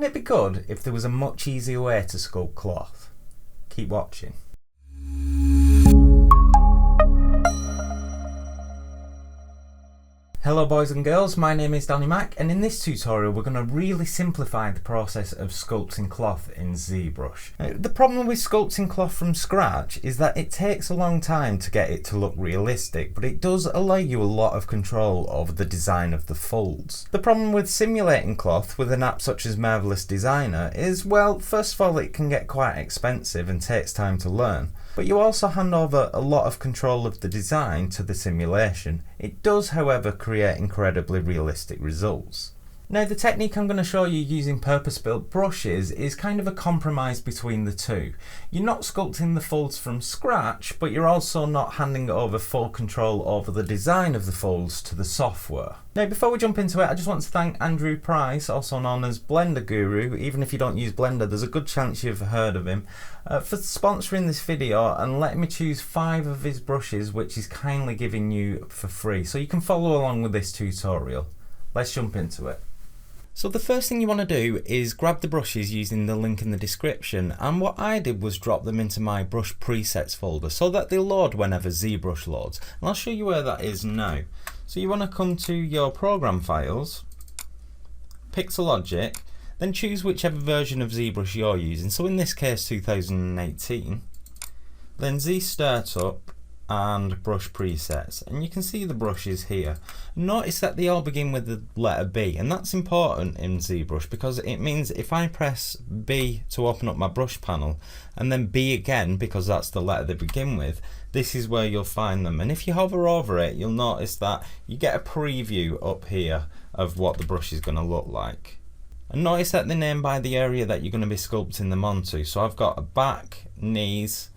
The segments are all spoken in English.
Wouldn't it be good if there was a much easier way to sculpt cloth? Keep watching. Hello boys and girls, my name is Danny Mac, and in this tutorial we're going to really simplify the process of sculpting cloth in Zbrush. The problem with sculpting cloth from scratch is that it takes a long time to get it to look realistic, but it does allow you a lot of control over the design of the folds. The problem with simulating cloth with an app such as Marvelous Designer is, well, first of all, it can get quite expensive and takes time to learn. But you also hand over a lot of control of the design to the simulation. It does, however, create incredibly realistic results. Now, the technique I'm going to show you using purpose-built brushes is kind of a compromise between the two. You're not sculpting the folds from scratch, but you're also not handing over full control over the design of the folds to the software. Now, before we jump into it, I just want to thank Andrew Price, also known as Blender Guru. Even if you don't use Blender, there's a good chance you've heard of him, for sponsoring this video and letting me choose 5 of his brushes, which he's kindly giving you for free, so you can follow along with this tutorial. Let's jump into it. So the first thing you want to do is grab the brushes using the link in the description, and what I did was drop them into my brush presets folder so that they load whenever Zbrush loads, and I'll show you where that is now. So you want to come to your program files, Pixelogic, then choose whichever version of Zbrush you're using, so in this case 2018, then Z Startup and brush presets, and you can see the brushes here. Notice that they all begin with the letter B, and that's important in Zbrush because it means if I press B to open up my brush panel and then B again because that's the letter they begin with, this is where you'll find them. And if you hover over it, you'll notice that you get a preview up here of what the brush is going to look like. And notice that they're named by the area that you're going to be sculpting them onto. So I've got a back, knees,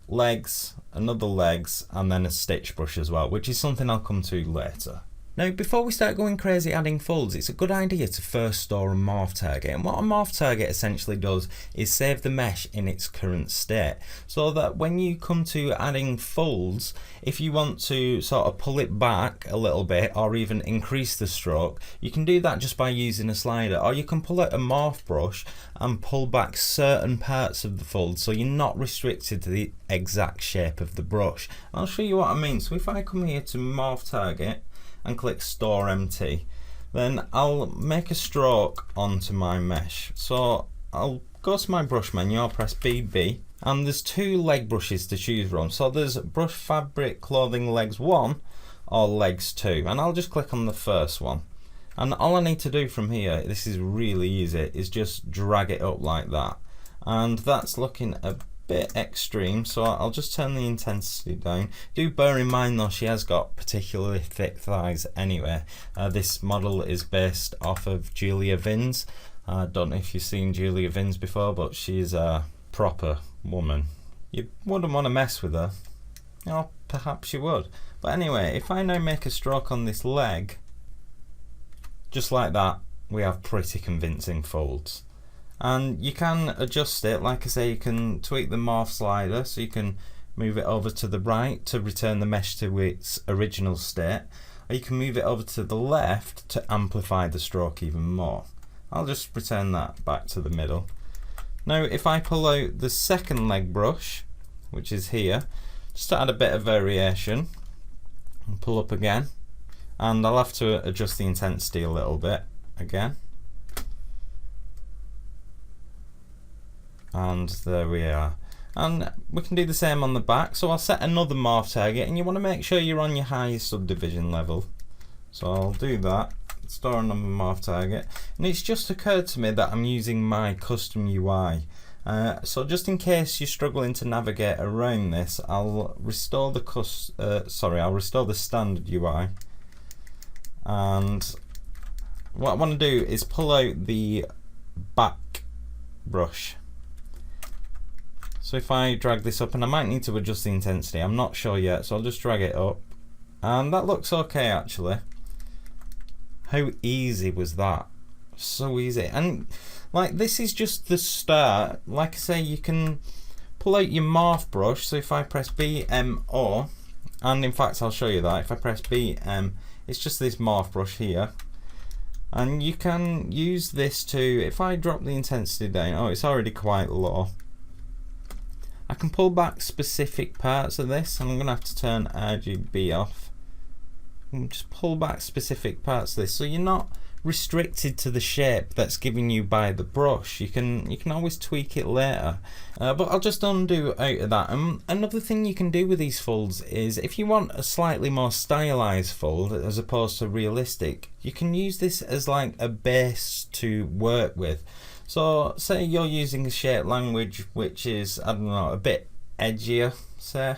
legs, another legs, and then a stitch brush as well, which is something I'll come to later. Now, before we start going crazy adding folds, it's a good idea to first store a morph target, and what a morph target essentially does is save the mesh in its current state, so that when you come to adding folds, if you want to sort of pull it back a little bit or even increase the stroke, you can do that just by using a slider, or you can pull out a morph brush and pull back certain parts of the fold so you're not restricted to the exact shape of the brush. I'll show you what I mean. So if I come here to morph target and click store empty, then I'll make a stroke onto my mesh. So I'll go to my brush menu, I'll press BB, and there's 2 leg brushes to choose from. So there's brush fabric clothing legs 1 or legs 2, and I'll just click on the first one. And all I need to do from here, this is really easy, is just drag it up like that. And that's looking a bit extreme, so I'll just turn the intensity down. Do bear in mind though, she has got particularly thick thighs anyway. This model is based off of Julia Vins. I don't know if you've seen Julia Vins before, but she's a proper woman. You wouldn't want to mess with her. Or perhaps you would. But anyway, if I now make a stroke on this leg, just like that, we have pretty convincing folds. And you can adjust it, like I say, you can tweak the morph slider, so you can move it over to the right to return the mesh to its original state, or you can move it over to the left to amplify the stroke even more. I'll just return that back to the middle. Now if I pull out the second leg brush, which is here, just to add a bit of variation, and pull up again, and I'll have to adjust the intensity a little bit again. And there we are, and we can do the same on the back. So I'll set another morph target, and you want to make sure you're on your highest subdivision level, so I'll do that, store another morph target, and it's just occurred to me that I'm using my custom UI, so just in case you're struggling to navigate around this, I'll restore the standard UI, and what I want to do is pull out the back brush. So if I drag this up, and I might need to adjust the intensity, I'm not sure yet, so I'll just drag it up, and that looks okay actually. How easy was that? So easy. And like, this is just the start. Like I say, you can pull out your morph brush, so if I press BMO, and in fact I'll show you that, if I press BM, it's just this morph brush here, And you can use this to, if I drop the intensity down, oh, it's already quite low. I can pull back specific parts of this, and I'm going to have to turn RGB off. And just pull back specific parts of this, so you're not restricted to the shape that's given you by the brush. You can always tweak it later, but I'll just undo out of that. Another thing you can do with these folds is, if you want a slightly more stylized fold as opposed to realistic, you can use this as like a base to work with. So say you're using a shape language which is, I don't know, a bit edgier, say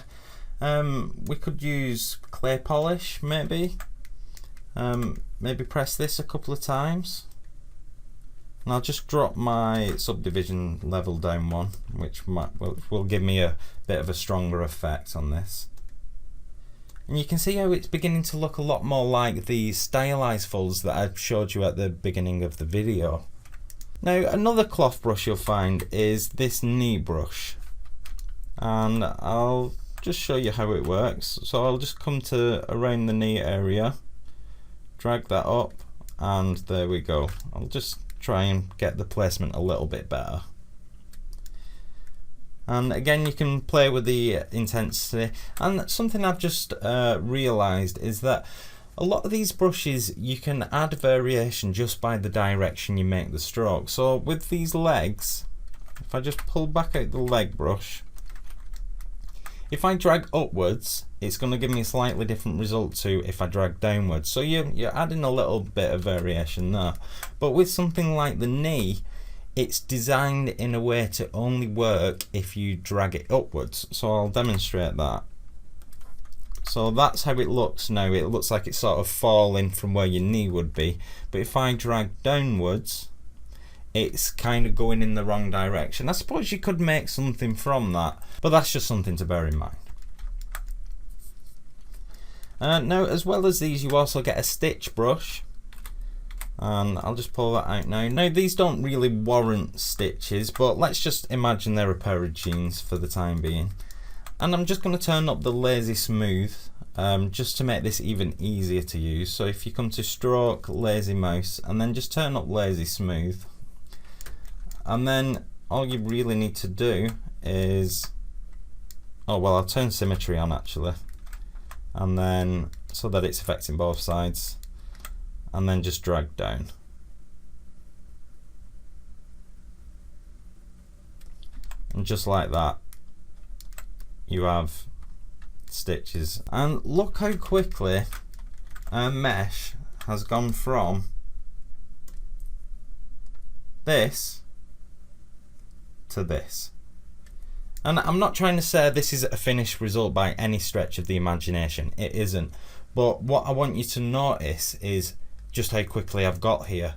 we could use clay polish maybe. Maybe press this a couple of times, and I'll just drop my subdivision level down one, which will give me a bit of a stronger effect on this. And you can see how it's beginning to look a lot more like the stylized folds that I showed you at the beginning of the video. Now, another cloth brush you'll find is this knee brush, and I'll just show you how it works. So I'll just come to around the knee area, drag that up, and there we go. I'll just try and get the placement a little bit better. And again, you can play with the intensity. And something I've just realized is that a lot of these brushes, you can add variation just by the direction you make the stroke. So with these legs, if I just pull back out the leg brush, if I drag upwards, it's going to give me a slightly different result to if I drag downwards. So you're adding a little bit of variation there. But with something like the knee, it's designed in a way to only work if you drag it upwards. So I'll demonstrate that. So that's how it looks now. It looks like it's sort of falling from where your knee would be. But if I drag downwards, it's kind of going in the wrong direction. I suppose you could make something from that, but that's just something to bear in mind. Now, as well as these, you also get a stitch brush, and I'll just pull that out now. Now, these don't really warrant stitches, but let's just imagine they're a pair of jeans for the time being. And I'm just going to turn up the lazy smooth, just to make this even easier to use. So if you come to stroke, lazy mouse, and then just turn up lazy smooth, and then all you really need to do is, oh well, I'll turn symmetry on actually, and then so that it's affecting both sides, and then just drag down. And just like that, you have stitches. And look how quickly our mesh has gone from this to this. And I'm not trying to say this is a finished result by any stretch of the imagination, it isn't, but what I want you to notice is just how quickly I've got here.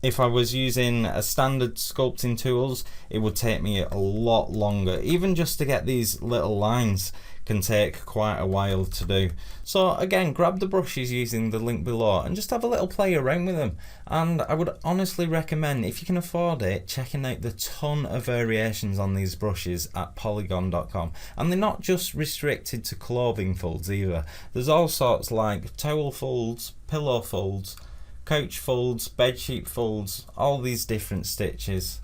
If I was using a standard sculpting tools, it would take me a lot longer. Even just to get these little lines can take quite a while to do. So again, grab the brushes using the link below and just have a little play around with them. And I would honestly recommend, if you can afford it, checking out the ton of variations on these brushes at polygon.com. And they're not just restricted to clothing folds either. There's all sorts like towel folds, pillow folds, couch folds, bedsheet folds, all these different stitches.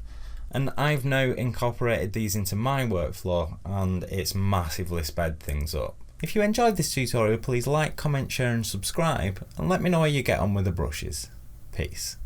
And I've now incorporated these into my workflow, and it's massively sped things up. If you enjoyed this tutorial, please like, comment, share and subscribe, and let me know how you get on with the brushes. Peace.